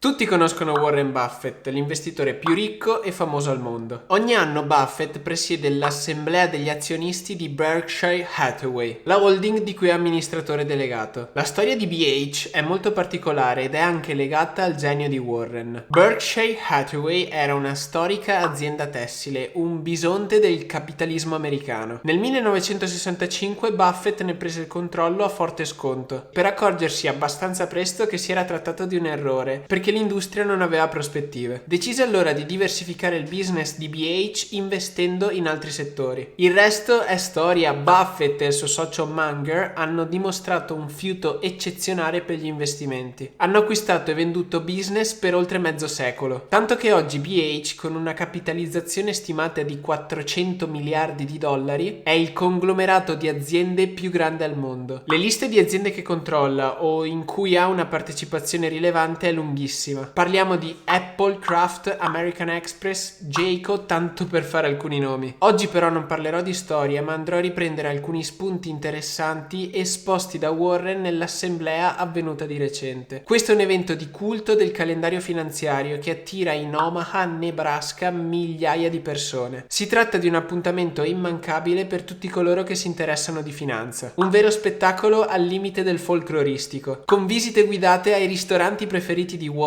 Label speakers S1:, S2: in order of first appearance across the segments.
S1: Tutti conoscono Warren Buffett, l'investitore più ricco e famoso al mondo. Ogni anno Buffett presiede l'assemblea degli azionisti di Berkshire Hathaway, la holding di cui è amministratore delegato. La storia di BH è molto particolare ed è anche legata al genio di Warren. Berkshire Hathaway era una storica azienda tessile, un bisonte del capitalismo americano. Nel 1965 Buffett ne prese il controllo a forte sconto, per accorgersi abbastanza presto che si era trattato di un errore, perché l'industria non aveva prospettive. Decise allora di diversificare il business di BH investendo in altri settori. Il resto è storia. Buffett e il suo socio Munger hanno dimostrato un fiuto eccezionale per gli investimenti. Hanno acquistato e venduto business per oltre mezzo secolo, tanto che oggi BH, con una capitalizzazione stimata di 400 miliardi di dollari, è il conglomerato di aziende più grande al mondo. Le liste di aziende che controlla o in cui ha una partecipazione rilevante è lunghissima. Parliamo di Apple, Kraft, American Express, Jayco, tanto per fare alcuni nomi. Oggi però non parlerò di storia, ma andrò a riprendere alcuni spunti interessanti esposti da Warren nell'assemblea avvenuta di recente. Questo è un evento di culto del calendario finanziario che attira in Omaha, Nebraska, migliaia di persone. Si tratta di un appuntamento immancabile per tutti coloro che si interessano di finanza. Un vero spettacolo al limite del folcloristico, con visite guidate ai ristoranti preferiti di Warren,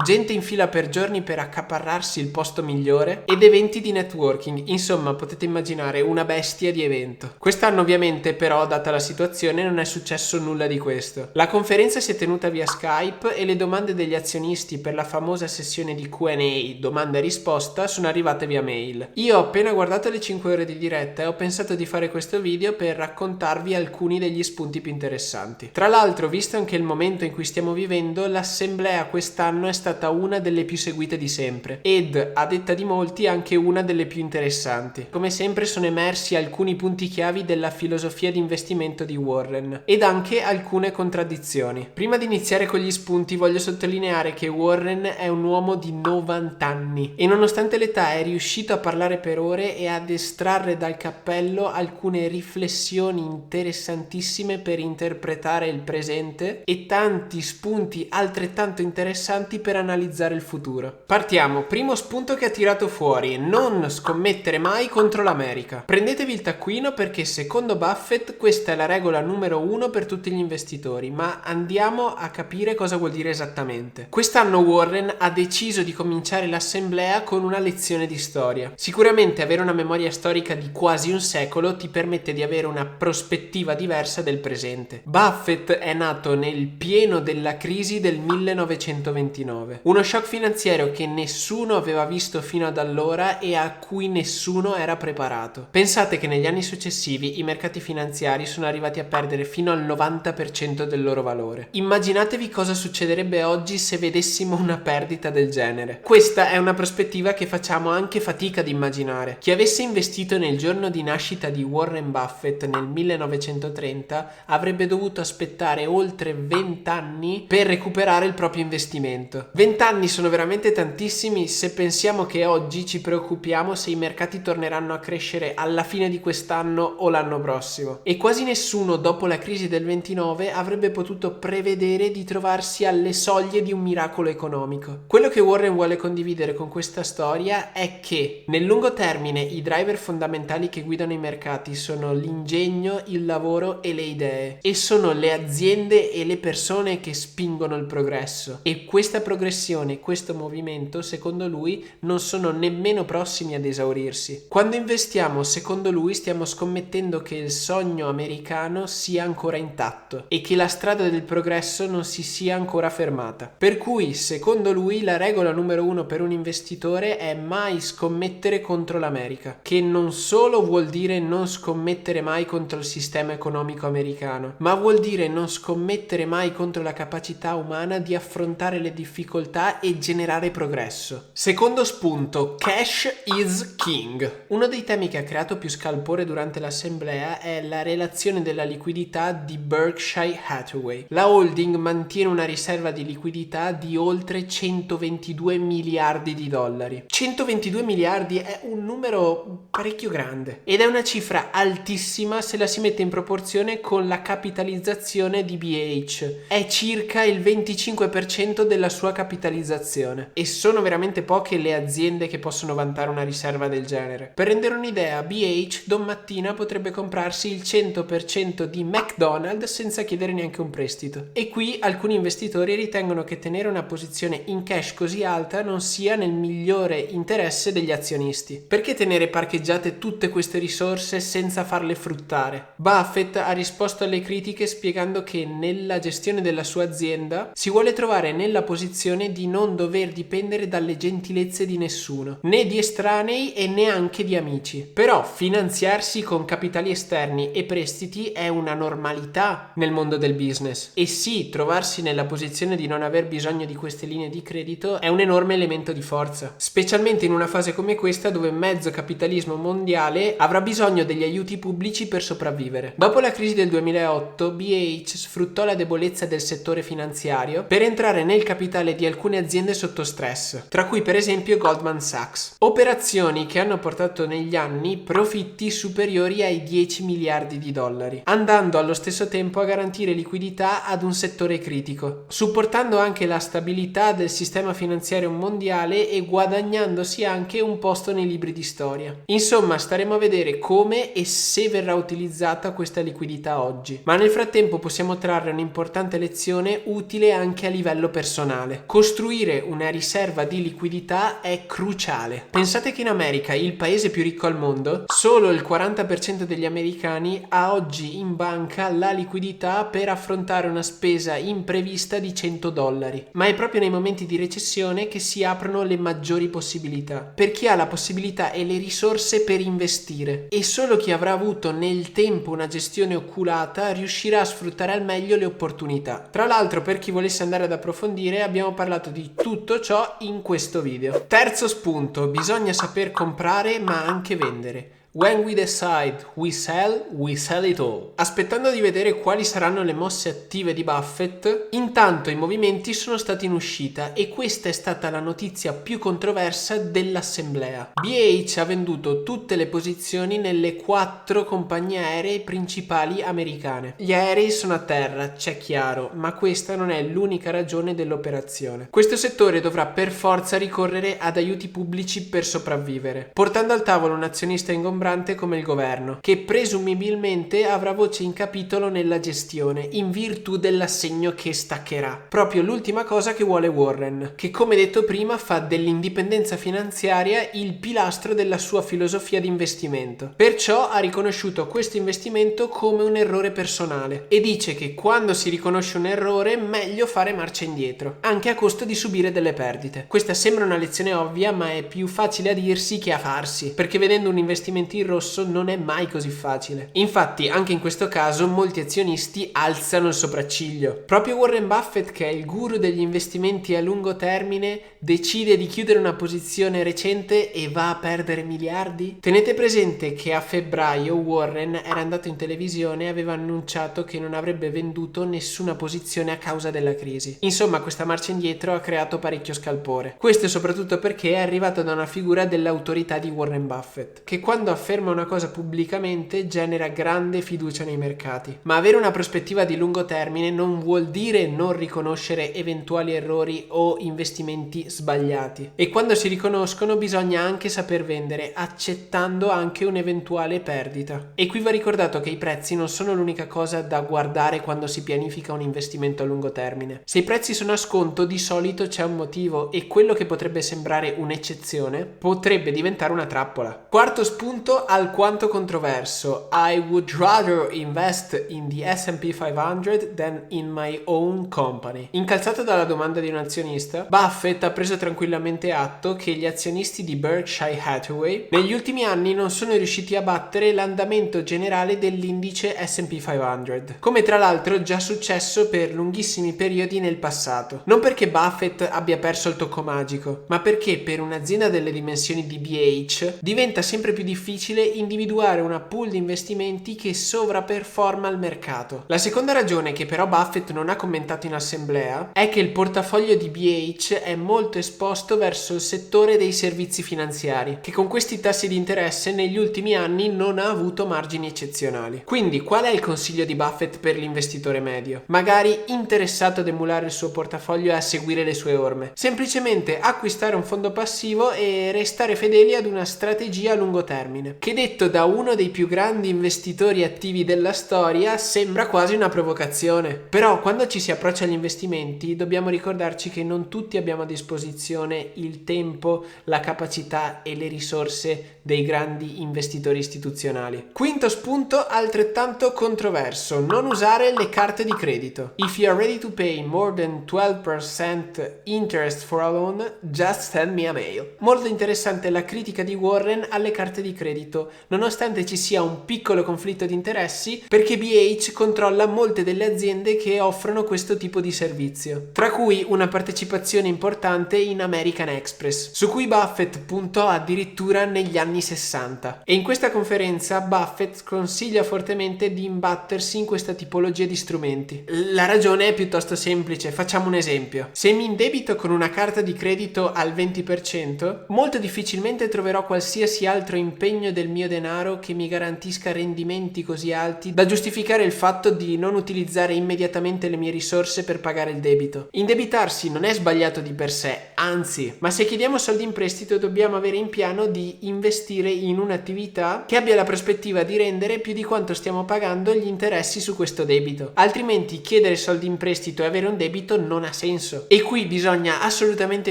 S1: gente in fila per giorni per accaparrarsi il posto migliore ed eventi di networking. Insomma, potete immaginare una bestia di evento. Quest'anno ovviamente però, data la situazione, non è successo nulla di questo. La conferenza si è tenuta via Skype e le domande degli azionisti per la famosa sessione di Q&A, domanda e risposta, sono arrivate via mail. Io ho appena guardato le 5 ore di diretta e ho pensato di fare questo video per raccontarvi alcuni degli spunti più interessanti. Tra l'altro, visto anche il momento in cui stiamo vivendo, l'assemblea quest'anno è stata una delle più seguite di sempre ed, a detta di molti, anche una delle più interessanti. Come sempre sono emersi alcuni punti chiavi della filosofia di investimento di Warren ed anche alcune contraddizioni. Prima di iniziare con gli spunti voglio sottolineare che Warren è un uomo di 90 anni e nonostante l'età è riuscito a parlare per ore e ad estrarre dal cappello alcune riflessioni interessantissime per interpretare il presente e tanti spunti altrettanto interessanti per analizzare il futuro. Partiamo. Primo spunto che ha tirato fuori: non scommettere mai contro l'America. Prendetevi il taccuino perché secondo Buffett questa è la regola numero 1 per tutti gli investitori, ma andiamo a capire cosa vuol dire esattamente. Quest'anno Warren ha deciso di cominciare l'assemblea con una lezione di storia. Sicuramente avere una memoria storica di quasi un secolo ti permette di avere una prospettiva diversa del presente. Buffett è nato nel pieno della crisi del 1929, uno shock finanziario che nessuno aveva visto fino ad allora e a cui nessuno era preparato. Pensate che negli anni successivi i mercati finanziari sono arrivati a perdere fino al 90% del loro valore. Immaginatevi cosa succederebbe oggi se vedessimo una perdita del genere. Questa è una prospettiva che facciamo anche fatica ad immaginare. Chi avesse investito nel giorno di nascita di Warren Buffett nel 1930 avrebbe dovuto aspettare oltre 20 anni per recuperare il proprio investimento. 20 anni sono veramente tantissimi se pensiamo che oggi ci preoccupiamo se i mercati torneranno a crescere alla fine di quest'anno o l'anno prossimo. E quasi nessuno dopo la crisi del 29 avrebbe potuto prevedere di trovarsi alle soglie di un miracolo economico. Quello che Warren vuole condividere con questa storia è che nel lungo termine i driver fondamentali che guidano i mercati sono l'ingegno, il lavoro e le idee, e sono le aziende e le persone che spingono il progresso, e questa progressione, questo movimento, secondo lui, non sono nemmeno prossimi ad esaurirsi. Quando investiamo, secondo lui, stiamo scommettendo che il sogno americano sia ancora intatto e che la strada del progresso non si sia ancora fermata. Per cui, secondo lui, la regola numero 1 per un investitore è mai scommettere contro l'America, che non solo vuol dire non scommettere mai contro il sistema economico americano, ma vuol dire non scommettere mai contro la capacità umana di affrontare le difficoltà e generare progresso. Secondo spunto: cash is king. Uno dei temi che ha creato più scalpore durante l'assemblea è la relazione della liquidità di Berkshire Hathaway. La holding mantiene una riserva di liquidità di oltre 122 miliardi di dollari. 122 miliardi è un numero parecchio grande ed è una cifra altissima se la si mette in proporzione con la capitalizzazione di BH. È circa il 25% 10% della sua capitalizzazione. E sono veramente poche le aziende che possono vantare una riserva del genere. Per rendere un'idea, BH domattina potrebbe comprarsi il 100% di McDonald's senza chiedere neanche un prestito. E qui alcuni investitori ritengono che tenere una posizione in cash così alta non sia nel migliore interesse degli azionisti. Perché tenere parcheggiate tutte queste risorse senza farle fruttare? Buffett ha risposto alle critiche spiegando che nella gestione della sua azienda si vuole trovare nella posizione di non dover dipendere dalle gentilezze di nessuno, né di estranei e neanche di amici. Però finanziarsi con capitali esterni e prestiti è una normalità nel mondo del business. E sì, trovarsi nella posizione di non aver bisogno di queste linee di credito è un enorme elemento di forza, specialmente in una fase come questa dove mezzo capitalismo mondiale avrà bisogno degli aiuti pubblici per sopravvivere. Dopo la crisi del 2008, BH sfruttò la debolezza del settore finanziario per entrare nel capitale di alcune aziende sotto stress, tra cui per esempio Goldman Sachs. Operazioni che hanno portato negli anni profitti superiori ai 10 miliardi di dollari, andando allo stesso tempo a garantire liquidità ad un settore critico, supportando anche la stabilità del sistema finanziario mondiale e guadagnandosi anche un posto nei libri di storia. Insomma, staremo a vedere come e se verrà utilizzata questa liquidità oggi, ma nel frattempo possiamo trarre un'importante lezione utile anche a livello personale. Costruire una riserva di liquidità è cruciale. Pensate che in America, il paese più ricco al mondo, solo il 40% degli americani ha oggi in banca la liquidità per affrontare una spesa imprevista di $100, ma è proprio nei momenti di recessione che si aprono le maggiori possibilità, per chi ha la possibilità e le risorse per investire, e solo chi avrà avuto nel tempo una gestione oculata riuscirà a sfruttare al meglio le opportunità. Tra l'altro, per chi volesse andare ad approfondire, abbiamo parlato di tutto ciò in questo video. Terzo spunto: bisogna saper comprare ma anche vendere. When we decide we sell it all. Aspettando di vedere quali saranno le mosse attive di Buffett, intanto i movimenti sono stati in uscita e questa è stata la notizia più controversa dell'assemblea. BH ha venduto tutte le posizioni nelle 4 compagnie aeree principali americane. Gli aerei sono a terra, c'è chiaro, ma questa non è l'unica ragione dell'operazione. Questo settore dovrà per forza ricorrere ad aiuti pubblici per sopravvivere, portando al tavolo un azionista ingombrante come il governo, che presumibilmente avrà voce in capitolo nella gestione, in virtù dell'assegno che staccherà. Proprio l'ultima cosa che vuole Warren, che come detto prima fa dell'indipendenza finanziaria il pilastro della sua filosofia di investimento. Perciò ha riconosciuto questo investimento come un errore personale e dice che quando si riconosce un errore meglio fare marcia indietro, anche a costo di subire delle perdite. Questa sembra una lezione ovvia, ma è più facile a dirsi che a farsi, perché vedendo un investimento in rosso non è mai così facile. Infatti, anche in questo caso molti azionisti alzano il sopracciglio. Proprio Warren Buffett, che è il guru degli investimenti a lungo termine, decide di chiudere una posizione recente e va a perdere miliardi? Tenete presente che a febbraio Warren era andato in televisione e aveva annunciato che non avrebbe venduto nessuna posizione a causa della crisi. Insomma, questa marcia indietro ha creato parecchio scalpore. Questo soprattutto perché è arrivato da una figura dell'autorità di Warren Buffett, che quando afferma una cosa pubblicamente genera grande fiducia nei mercati. Ma avere una prospettiva di lungo termine non vuol dire non riconoscere eventuali errori o investimenti sbagliati. E quando si riconoscono bisogna anche saper vendere, accettando anche un'eventuale perdita. E qui va ricordato che i prezzi non sono l'unica cosa da guardare quando si pianifica un investimento a lungo termine. Se i prezzi sono a sconto, di solito c'è un motivo e quello che potrebbe sembrare un'eccezione potrebbe diventare una trappola. Quarto spunto alquanto controverso: I would rather invest in the S&P 500 than in my own company. Incalzato dalla domanda di un azionista, Buffett ha preso tranquillamente atto che gli azionisti di Berkshire Hathaway negli ultimi anni non sono riusciti a battere l'andamento generale dell'indice S&P 500, come tra l'altro già successo per lunghissimi periodi nel passato. Non perché Buffett abbia perso il tocco magico, ma perché per un'azienda delle dimensioni di BH diventa sempre più difficile difficile individuare una pool di investimenti che sovraperforma il mercato. La seconda ragione che però Buffett non ha commentato in assemblea è che il portafoglio di BH è molto esposto verso il settore dei servizi finanziari, che con questi tassi di interesse negli ultimi anni non ha avuto margini eccezionali. Quindi qual è il consiglio di Buffett per l'investitore medio? Magari interessato ad emulare il suo portafoglio e a seguire le sue orme. Semplicemente acquistare un fondo passivo e restare fedeli ad una strategia a lungo termine, che detto da uno dei più grandi investitori attivi della storia sembra quasi una provocazione. Però quando ci si approccia agli investimenti dobbiamo ricordarci che non tutti abbiamo a disposizione il tempo, la capacità e le risorse dei grandi investitori istituzionali. Quinto spunto altrettanto controverso: non usare le carte di credito. If you are ready to pay more than 12% interest for a loan, just send me a mail. Molto interessante la critica di Warren alle carte di credito, nonostante ci sia un piccolo conflitto di interessi, perché BH controlla molte delle aziende che offrono questo tipo di servizio, tra cui una partecipazione importante in American Express, su cui Buffett puntò addirittura negli anni 60. E in questa conferenza Buffett consiglia fortemente di imbattersi in questa tipologia di strumenti. La ragione è piuttosto semplice, facciamo un esempio. Se mi indebito con una carta di credito al 20%, molto difficilmente troverò qualsiasi altro impegno del mio denaro che mi garantisca rendimenti così alti da giustificare il fatto di non utilizzare immediatamente le mie risorse per pagare il debito. Indebitarsi non è sbagliato di per sé, anzi, ma se chiediamo soldi in prestito dobbiamo avere in piano di investire in un'attività che abbia la prospettiva di rendere più di quanto stiamo pagando gli interessi su questo debito. Altrimenti chiedere soldi in prestito e avere un debito non ha senso. E qui bisogna assolutamente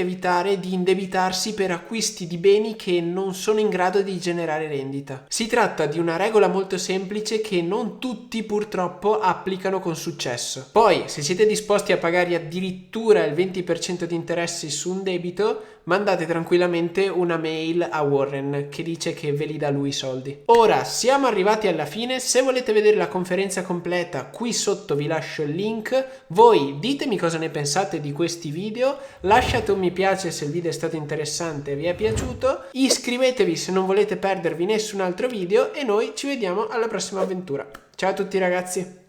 S1: evitare di indebitarsi per acquisti di beni che non sono in grado di generare rendita. Si tratta di una regola molto semplice che non tutti purtroppo applicano con successo. Poi, se siete disposti a pagare addirittura il 20% di interessi su un debito, mandate tranquillamente una mail a Warren che dice che ve li dà lui i soldi. Ora siamo arrivati alla fine. Se volete vedere la conferenza completa, qui sotto vi lascio il link. Voi ditemi cosa ne pensate di questi video, lasciate un mi piace se il video è stato interessante e vi è piaciuto, iscrivetevi se non volete perdervi nessun altro video e noi ci vediamo alla prossima avventura. Ciao a tutti ragazzi!